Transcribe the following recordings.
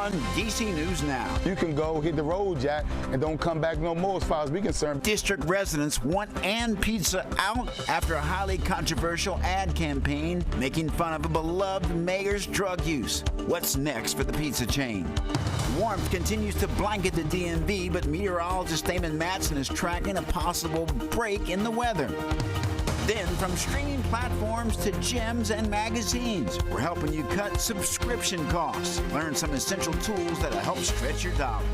on DC News Now. You can go hit the road, Jack, and don't come back no more as far as we're concerned. District residents want And Pizza out after a highly controversial ad campaign making fun of a beloved mayor's drug use. What's next for the pizza chain? Warmth continues to blanket the DMV, but meteorologist Damon Matson is tracking a possible break in the weather. Then, from streaming platforms to gyms and magazines, we're helping you cut subscription costs. Learn some essential tools that'll help stretch your dollar.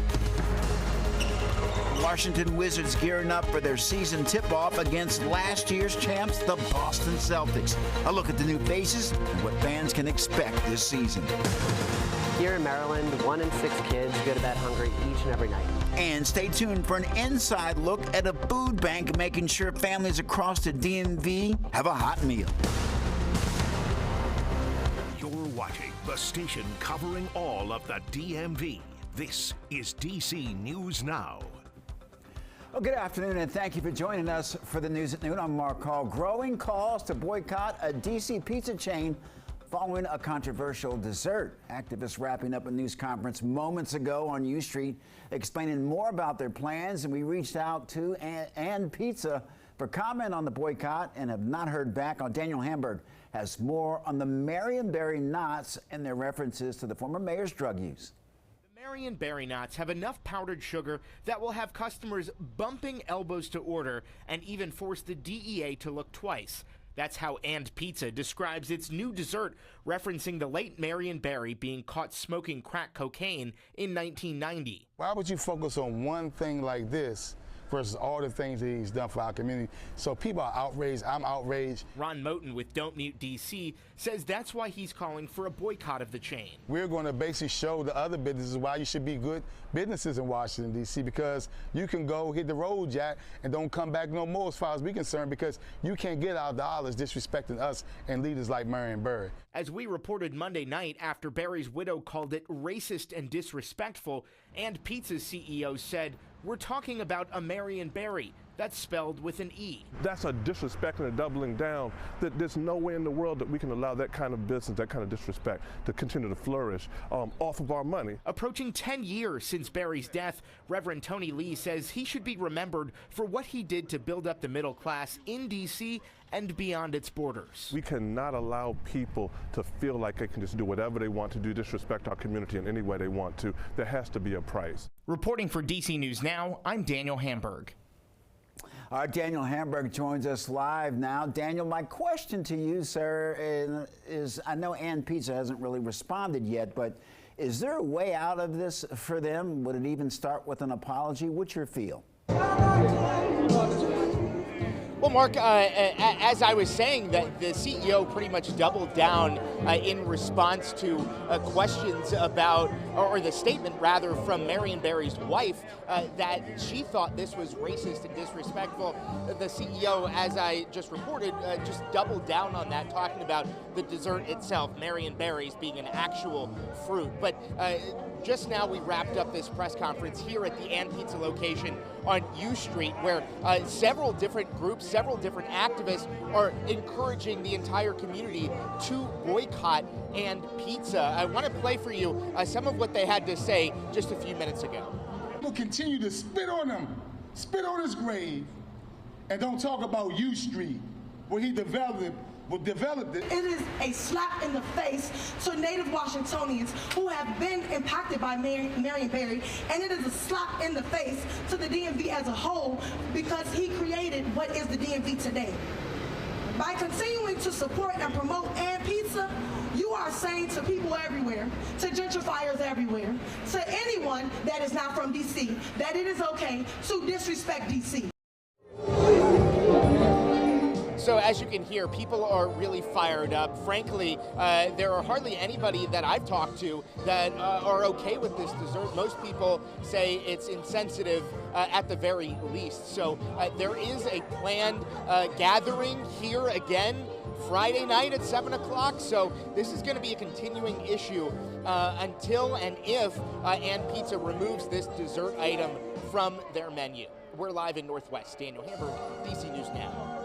Washington Wizards gearing up for their season tip-off against last year's champs, the Boston Celtics. A look at the new faces and what fans can expect this season. Here in Maryland, 1 in 6 kids go to bed hungry each and every night. And stay tuned for an inside look at a food bank making sure families across the DMV have a hot meal. You're watching the station covering all of the DMV. This is DC News Now. Well, good afternoon, and thank you for joining us for the news at noon. I'm Mark Hall. Growing calls to boycott a DC pizza chain following a controversial dessert. Activists wrapping up a news conference moments ago on U Street explaining more about their plans, and we reached out to And Pizza for comment on the boycott and have not heard back. Daniel Hamburg has more on the Marionberry Knots and their references to the former mayor's drug use. Marionberry Knots have enough powdered sugar that will have customers bumping elbows to order and even force the DEA to look twice. That's how And Pizza describes its new dessert, referencing the late Marionberry being caught smoking crack cocaine in 1990. Why would you focus on one thing like this versus all the things that he's done for our community? So people are outraged. I'm outraged. Ron Moten with Don't Mute DC says that's why he's calling for a boycott of the chain. We're going to basically show the other businesses why you should be good businesses in Washington, D.C., because you can go hit the road, Jack, and don't come back no more as far as we're concerned, because you can't get our dollars disrespecting us and leaders like Marionberry. As we reported Monday night after Berry's widow called it racist and disrespectful, And Pizza's CEO said, "We're talking about a Marionberry. That's spelled with an E." That's a disrespect and a doubling down. That there's no way in the world that we can allow that kind of business, that kind of disrespect to continue to flourish off of our money. Approaching 10 years since Berry's death, Reverend Tony Lee says he should be remembered for what he did to build up the middle class in D.C. and beyond its borders. We cannot allow people to feel like they can just do whatever they want to do, disrespect our community in any way they want to. There has to be a price. Reporting for DC News Now, I'm Daniel Hamburg. Daniel Hamburg joins us live now. Daniel, my question to you, sir, is I know And Pizza hasn't really responded yet, but is there a way out of this for them? Would it even start with an apology? What's your feel? Well, Mark, as I was saying, that the CEO pretty much doubled down in response to questions about, or the statement rather, from Marionberry's wife that she thought this was racist and disrespectful. The CEO, as I just reported, just doubled down on that, talking about the dessert itself, Marionberries being an actual fruit. But just now we wrapped up this press conference here at the And Pizza location on U Street, where several different groups, several different activists are encouraging the entire community to boycott And Pizza. I want to play for you some of what they had to say just a few minutes ago. We'll continue to spit on him, spit on his grave, and don't talk about U Street, where he developed it. It is a slap in the face to Native Washingtonians who have been impacted by Marionberry, and it is a slap in the face to the DMV as a whole, because he created what is the DMV today. By continuing to support and promote And Pizza, you are saying to people everywhere, to gentrifiers everywhere, to anyone that is not from DC, that it is okay to disrespect DC. So as you can hear, people are really fired up. Frankly, there are hardly anybody that I've talked to that are okay with this dessert. Most people say it's insensitive at the very least. So there is a planned gathering here again Friday night at 7 o'clock. So this is going to be a continuing issue until and if And Pizza removes this dessert item from their menu. We're live in Northwest. Daniel Hamburg, DC News Now.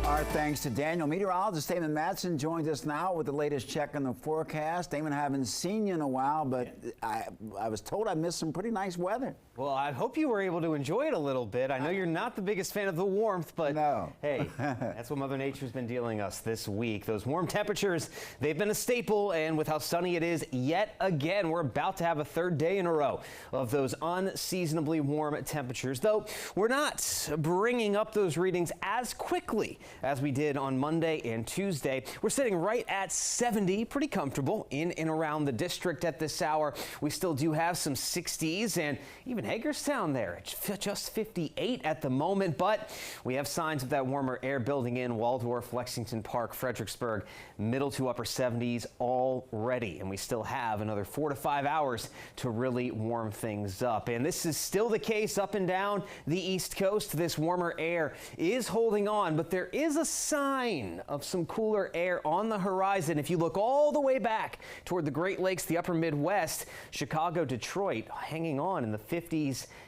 Our thanks to Daniel. Meteorologist Damon Matson joins us now with the latest check on the forecast. Damon, I haven't seen you in a while, but I was told I missed some pretty nice weather. Well, I hope you were able to enjoy it a little bit. I know you're not the biggest fan of the warmth, but no. Hey, that's what Mother Nature's been dealing us this week. Those warm temperatures, they've been a staple, and with how sunny it is yet again, we're about to have a third day in a row of those unseasonably warm temperatures, though we're not bringing up those readings as quickly as we did on Monday and Tuesday. We're sitting right at 70, pretty comfortable in and around the district at this hour. We still do have some 60s, and even Hagerstown there, it's just 58 at the moment, but we have signs of that warmer air building in Waldorf, Lexington Park, Fredericksburg, middle to upper 70s already, and we still have another 4 to 5 hours to really warm things up. And this is still the case up and down the East Coast. This warmer air is holding on, but there is a sign of some cooler air on the horizon. If you look all the way back toward the Great Lakes, the upper Midwest, Chicago, Detroit, hanging on in the 50s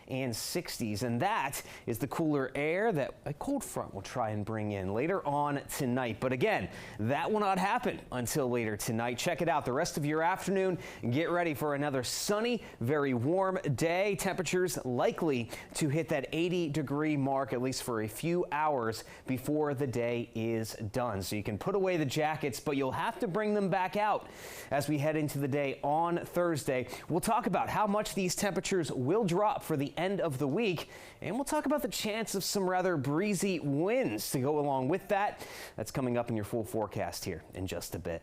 and 60s, and that is the cooler air that a cold front will try and bring in later on tonight. But again, that will not happen until later tonight. Check it out the rest of your afternoon and get ready for another sunny, very warm day. Temperatures likely to hit that 80-degree mark at least for a few hours before the day is done. So you can put away the jackets, but you'll have to bring them back out as we head into the day on Thursday. We'll talk about how much these temperatures will drop for the end of the week, and we'll talk about the chance of some rather breezy winds to go along with that. That's coming up in your full forecast here in just a bit.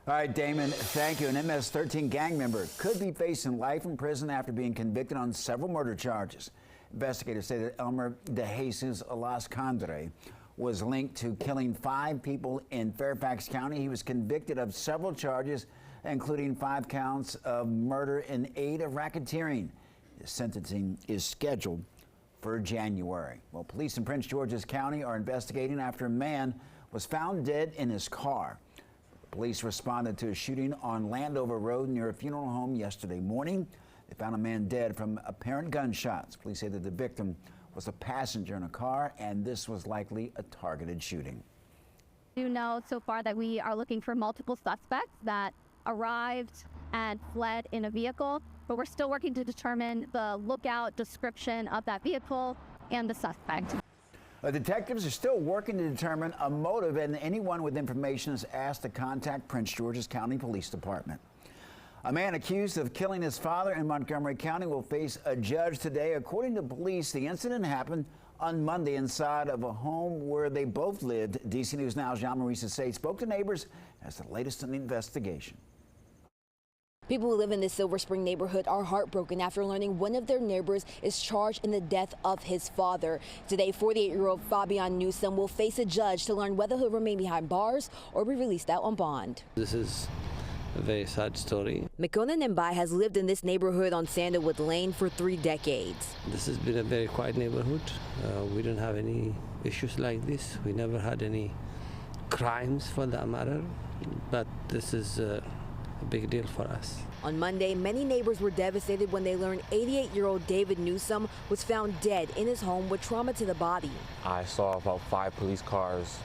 All right, Damon, thank you. An MS-13 gang member could be facing life in prison after being convicted on several murder charges. Investigators say that Elmer De Jesus Alascandre was linked to killing 5 people in Fairfax County. He was convicted of several charges, including 5 counts of murder in aid of racketeering. His sentencing is scheduled for January. Well, police in Prince George's County are investigating after a man was found dead in his car. Police responded to a shooting on Landover Road near a funeral home yesterday morning. They found a man dead from apparent gunshots. Police say that the victim was a passenger in a car, and this was likely a targeted shooting. We do know so far that we are looking for multiple suspects that arrived and fled in a vehicle, but we're still working to determine the lookout description of that vehicle and the suspect. Detectives are still working to determine a motive, and anyone with information is asked to contact Prince George's County Police Department. A man accused of killing his father in Montgomery County will face a judge today. According to police, the incident happened on Monday inside of a home where they both lived. DC News Now's Jean-Marie Sissay spoke to neighbors as the latest in the investigation. People who live in the Silver Spring neighborhood are heartbroken after learning one of their neighbors is charged in the death of his father. Today, 48-year-old Fabian Newsom will face a judge to learn whether he'll remain behind bars or be released out on bond. This is a very sad story. Makona Nembai has lived in this neighborhood on Sandalwood Lane for 3 decades. This has been a very quiet neighborhood. We don't have any issues like this. We never had any crimes for that matter, but this is a big deal for us. On Monday, many neighbors were devastated when they learned 88-year-old David Newsom was found dead in his home with trauma to the body. I saw about 5 police cars.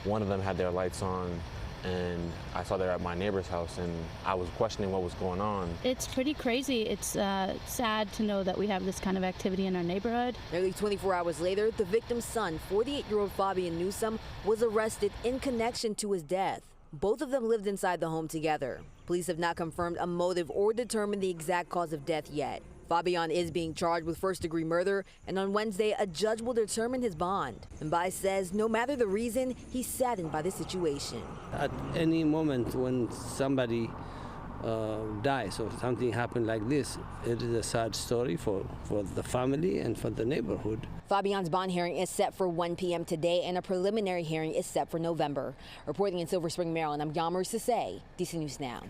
One of them had their lights on, and I saw they were at my neighbor's house, and I was questioning what was going on. It's pretty crazy. It's sad to know that we have this kind of activity in our neighborhood. Nearly 24 hours later, the victim's son, 48-year-old Fabian Newsom, was arrested in connection to his death. Both of them lived inside the home together. Police have not confirmed a motive or determined the exact cause of death yet. Fabian is being charged with first-degree murder, and on Wednesday, a judge will determine his bond. Mbai says no matter the reason, he's saddened by the situation. At any moment when somebody dies or something happened like this, it is a sad story for the family and for the neighborhood. Fabian's bond hearing is set for 1 p.m. today, and a preliminary hearing is set for November. Reporting in Silver Spring, Maryland, I'm Jean-Marie Sissay, DC News Now.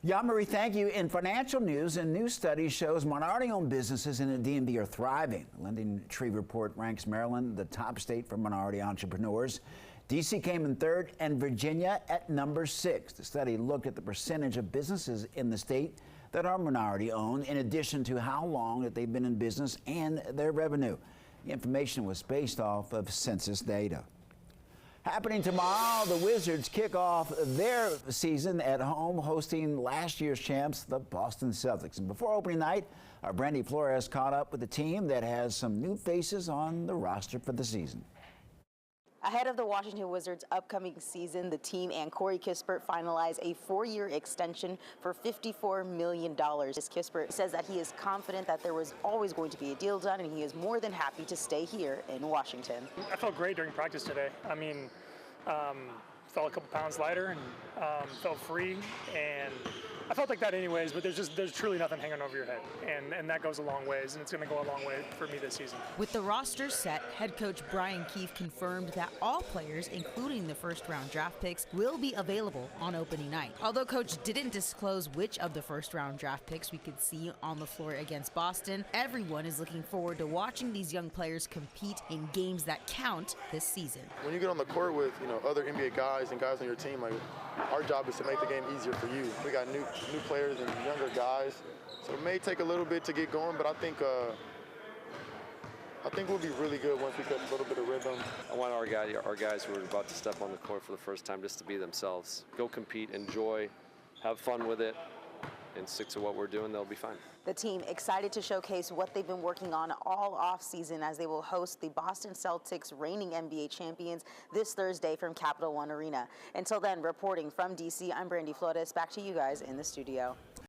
Jean-Marie, thank you. In financial news, a new study shows minority-owned businesses in the DMV are thriving. The Lending Tree report ranks Maryland the top state for minority entrepreneurs. D.C. came in third, and Virginia at number 6. The study looked at the percentage of businesses in the state that are minority-owned, in addition to how long that they've been in business and their revenue. The information was based off of census data. Happening tomorrow, the Wizards kick off their season at home, hosting last year's champs, the Boston Celtics. And before opening night, our Brandy Flores caught up with the team that has some new faces on the roster for the season. Ahead of the Washington Wizards' upcoming season, the team and Corey Kispert finalized a 4-year extension for $54 million. Kispert says that he is confident that there was always going to be a deal done, and he is more than happy to stay here in Washington. I felt great during practice today. I mean, felt a couple pounds lighter and felt free, and I felt like that anyways, but there's truly nothing hanging over your head, and that goes a long ways, and it's going to go a long way for me this season. With the roster set, head coach Brian Keefe confirmed that all players, including the first-round draft picks, will be available on opening night. Although coach didn't disclose which of the first-round draft picks we could see on the floor against Boston, everyone is looking forward to watching these young players compete in games that count this season. When you get on the court with other NBA guys and guys on your team, like, our job is to make the game easier for you. We got new players and younger guys, so it may take a little bit to get going, but I think we'll be really good once we get a little bit of rhythm. I want our guys who are about to step on the court for the first time just to be themselves. Go compete, enjoy, have fun with it, and stick to what we're doing. They'll be fine. The team excited to showcase what they've been working on all off-season as they will host the Boston Celtics, reigning NBA champions, this Thursday from Capital One Arena. Until then, reporting from D.C., I'm Brandy Flores. Back to you guys in the studio.